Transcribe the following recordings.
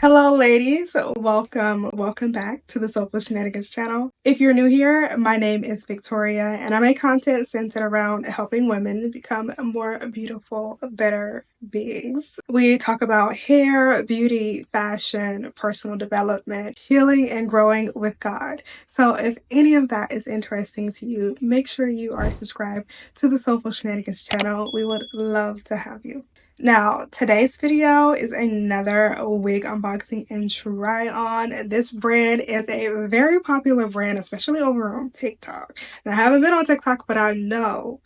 Hello ladies, welcome back to the Soulful Shenanigans channel. If you're new here, my name is Victoria and I make content centered around helping women become more beautiful, better beings. We talk about hair, beauty, fashion, personal development, healing, and growing with God. So if any of that is interesting to you, make sure you are subscribed to the Soulful Shenanigans channel. We would love to have you. Now, today's video is another wig unboxing and try on. This brand is a very popular brand, especially over on TikTok. Now, I haven't been on TikTok, but I know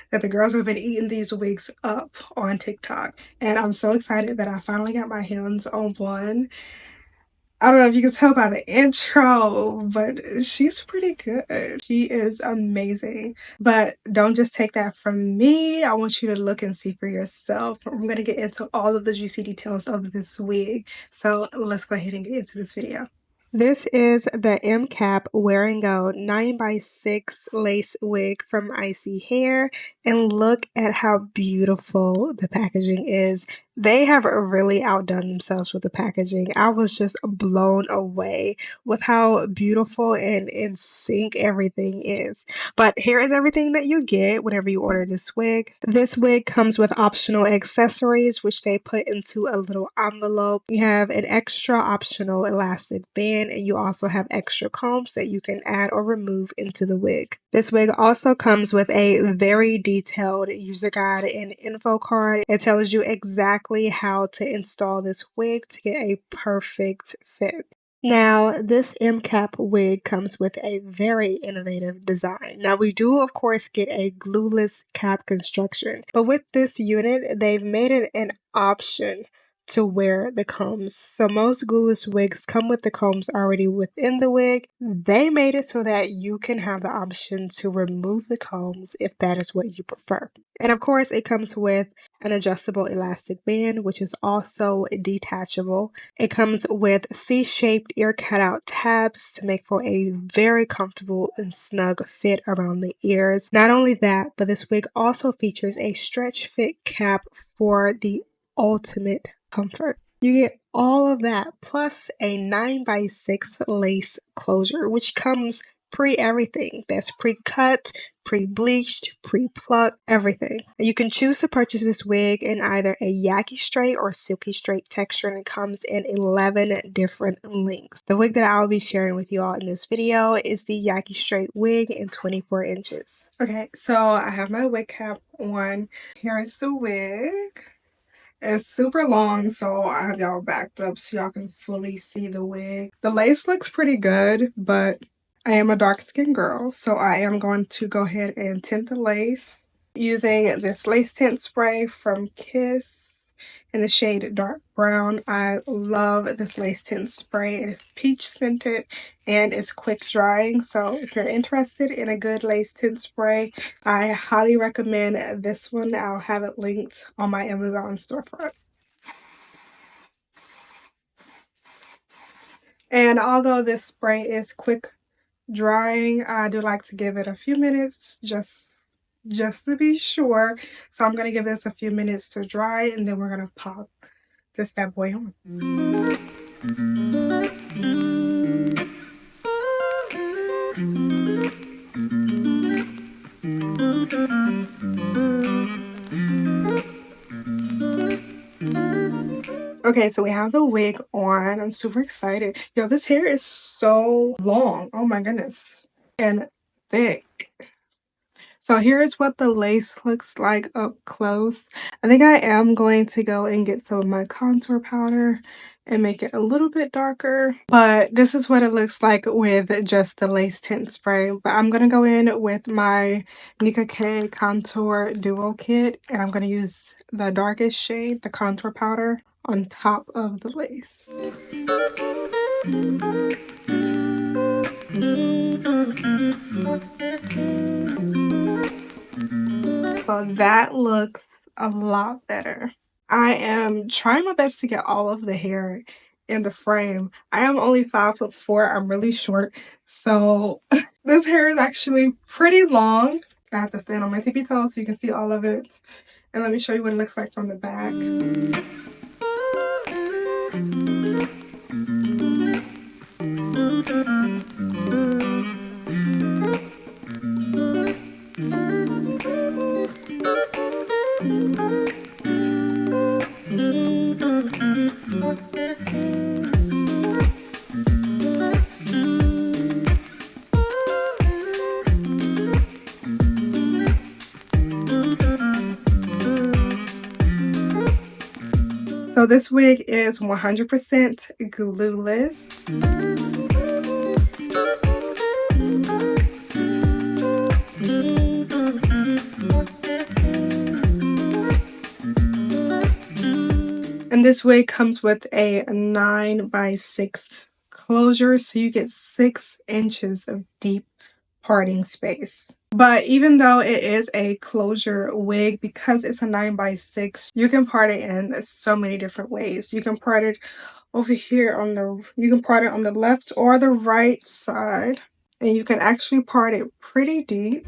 that the girls have been eating these wigs up on TikTok. And I'm so excited that I finally got my hands on one. I don't know if you can tell by the intro, but she's pretty good. She is amazing. But don't just take that from me. I want you to look and see for yourself. I'm going to get into all of the juicy details of this wig. So let's go ahead and get into this video. This is the M-Cap Wear and Go 9x6 lace wig from ISEE Hair, and look at how beautiful the packaging is. They have really outdone themselves with the packaging. I was just blown away with how beautiful and in sync everything is. But here is everything that you get whenever you order this wig. This wig comes with optional accessories, which they put into a little envelope. You have an extra optional elastic band, and you also have extra combs that you can add or remove into the wig. This wig also comes with a very detailed user guide and info card. It tells you exactly how to install this wig to get a perfect fit. Now, this M-Cap wig comes with a very innovative design. Now, we do, of course, get a glueless cap construction, but with this unit, they've made it an option to wear the combs. So most glueless wigs come with the combs already within the wig. They made it so that you can have the option to remove the combs if that is what you prefer. And of course, it comes with an adjustable elastic band, which is also detachable. It comes with C-shaped ear cutout tabs to make for a very comfortable and snug fit around the ears. Not only that, but this wig also features a stretch fit cap for the ultimate comfort. You get all of that plus a 9x6 lace closure, which comes pre-everything. That's pre-cut, pre-bleached, pre-plucked, everything. You can choose to purchase this wig in either a yaki straight or silky straight texture, and it comes in 11 different lengths. The wig that I'll be sharing with you all in this video is the yaki straight wig in 24 inches. Okay, so I have my wig cap on. Here is the wig. It's super long, so I have y'all backed up so y'all can fully see the wig. The lace looks pretty good, but I am a dark-skinned girl, so I am going to go ahead and tint the lace using this lace tint spray from Kiss in the shade dark brown. I love this lace tint spray. It is peach scented and it's quick drying. So if you're interested in a good lace tint spray, I highly recommend this one. I'll have it linked on my Amazon storefront. And although this spray is quick drying, I do like to give it a few minutes just to be sure. So I'm going to give this a few minutes to dry, and then we're going to pop this bad boy on. Okay, so we have the wig on. I'm super excited. Yo, this hair is so long. Oh my goodness. And thick. So here is what the lace looks like up close. I think I am going to go and get some of my contour powder and make it a little bit darker. But this is what it looks like with just the lace tint spray. But I'm going to go in with my Nika K Contour Duo Kit. And I'm going to use the darkest shade, the contour powder, on top of the lace. So that looks a lot better. I am trying my best to get all of the hair in the frame. I am only 5'4". I'm really short. So this hair is actually pretty long. I have to stand on my tippy toes so you can see all of it. And let me show you what it looks like from the back. So this wig is 100% glueless. And this wig comes with a 9x6 closure, so you get 6 inches of deep parting space. But even though it is a closure wig, because it's a 9x6, you can part it in so many different ways. You can part it over here you can part it on the left or the right side, and you can actually part it pretty deep.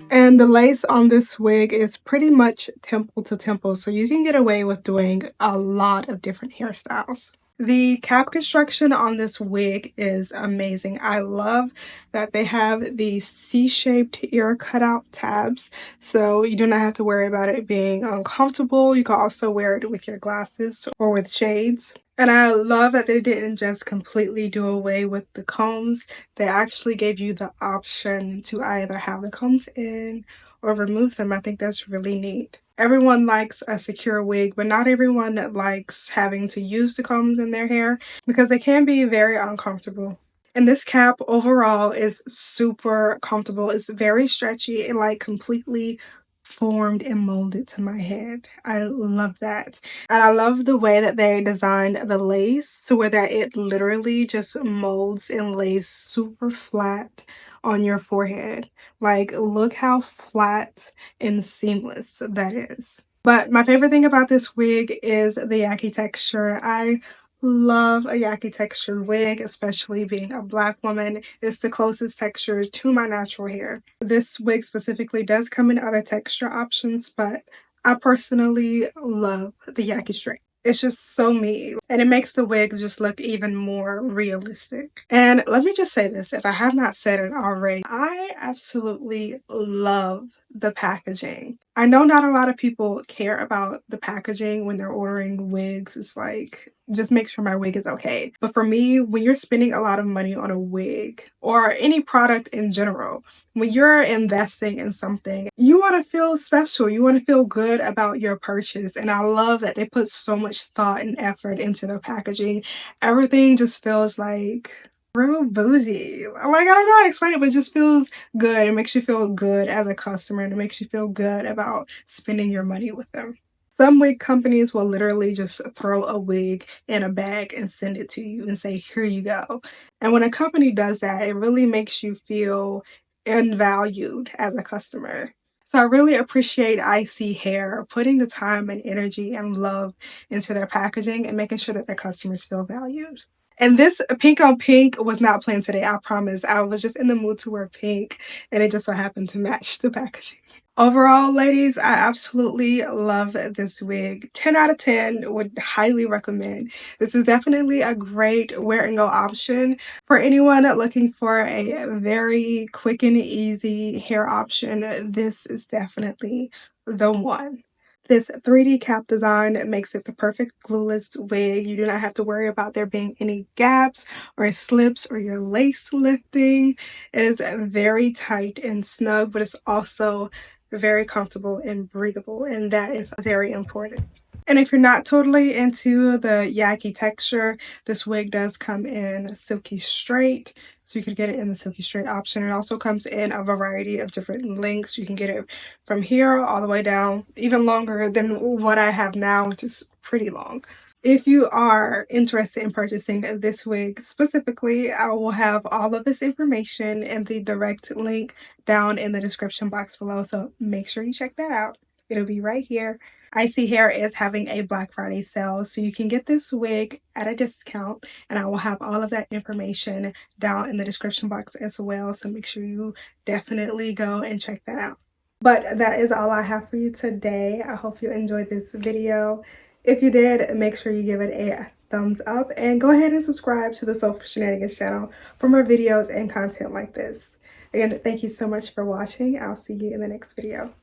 And the lace on this wig is pretty much temple to temple, so you can get away with doing a lot of different hairstyles. The cap construction on this wig is amazing. I love that they have the C-shaped ear cutout tabs, so you do not have to worry about it being uncomfortable. You can also wear it with your glasses or with shades. And I love that they didn't just completely do away with the combs. They actually gave you the option to either have the combs in or remove them. I think that's really neat. Everyone likes a secure wig, but not everyone likes having to use the combs in their hair because they can be very uncomfortable. And this cap overall is super comfortable. It's very stretchy. It like completely formed and molded to my head. I love that. And I love the way that they designed the lace so where that it literally just molds and lays super flat on your forehead. Like, look how flat and seamless that is. But my favorite thing about this wig is the yaki texture. I love a yaki textured wig, especially being a Black woman. It's the closest texture to my natural hair. This wig specifically does come in other texture options, but I personally love the yaki straight. It's just so me, and it makes the wig just look even more realistic. And let me just say this, if I have not said it already, I absolutely love the packaging. I know not a lot of people care about the packaging when they're ordering wigs. It's like, just make sure my wig is okay. But for me, when you're spending a lot of money on a wig or any product in general, when you're investing in something, you want to feel special. You want to feel good about your purchase. And I love that they put so much thought and effort into their packaging. Everything just feels like real bougie. Like, I don't know how to explain it, but it just feels good. It makes you feel good as a customer, and it makes you feel good about spending your money with them. Some wig companies will literally just throw a wig in a bag and send it to you and say, here you go. And when a company does that, it really makes you feel valued as a customer. So I really appreciate ISEE Hair putting the time and energy and love into their packaging and making sure that their customers feel valued. And this pink on pink was not planned today, I promise. I was just in the mood to wear pink, and it just so happened to match the packaging. Overall, ladies, I absolutely love this wig. 10 out of 10, would highly recommend. This is definitely a great wear and go option for anyone looking for a very quick and easy hair option. This is definitely the one. This 3D cap design makes it the perfect glueless wig. You do not have to worry about there being any gaps or slips or your lace lifting. It is very tight and snug, but it's also very comfortable and breathable, and that is very important. And if you're not totally into the yaki texture, this wig does come in silky straight, so you could get it in the silky straight option. It also comes in a variety of different lengths. You can get it from here all the way down, even longer than what I have now, which is pretty long. If you are interested in purchasing this wig specifically, I will have all of this information and the direct link down in the description box below, so make sure you check that out. It'll be right here. ISEE Hair is having a Black Friday sale, so you can get this wig at a discount, and I will have all of that information down in the description box as well, so make sure you definitely go and check that out. But that is all I have for you today. I hope you enjoyed this video. If you did, make sure you give it a thumbs up and go ahead and subscribe to the Soulful Shenanigans channel for more videos and content like this. Again, thank you so much for watching. I'll see you in the next video.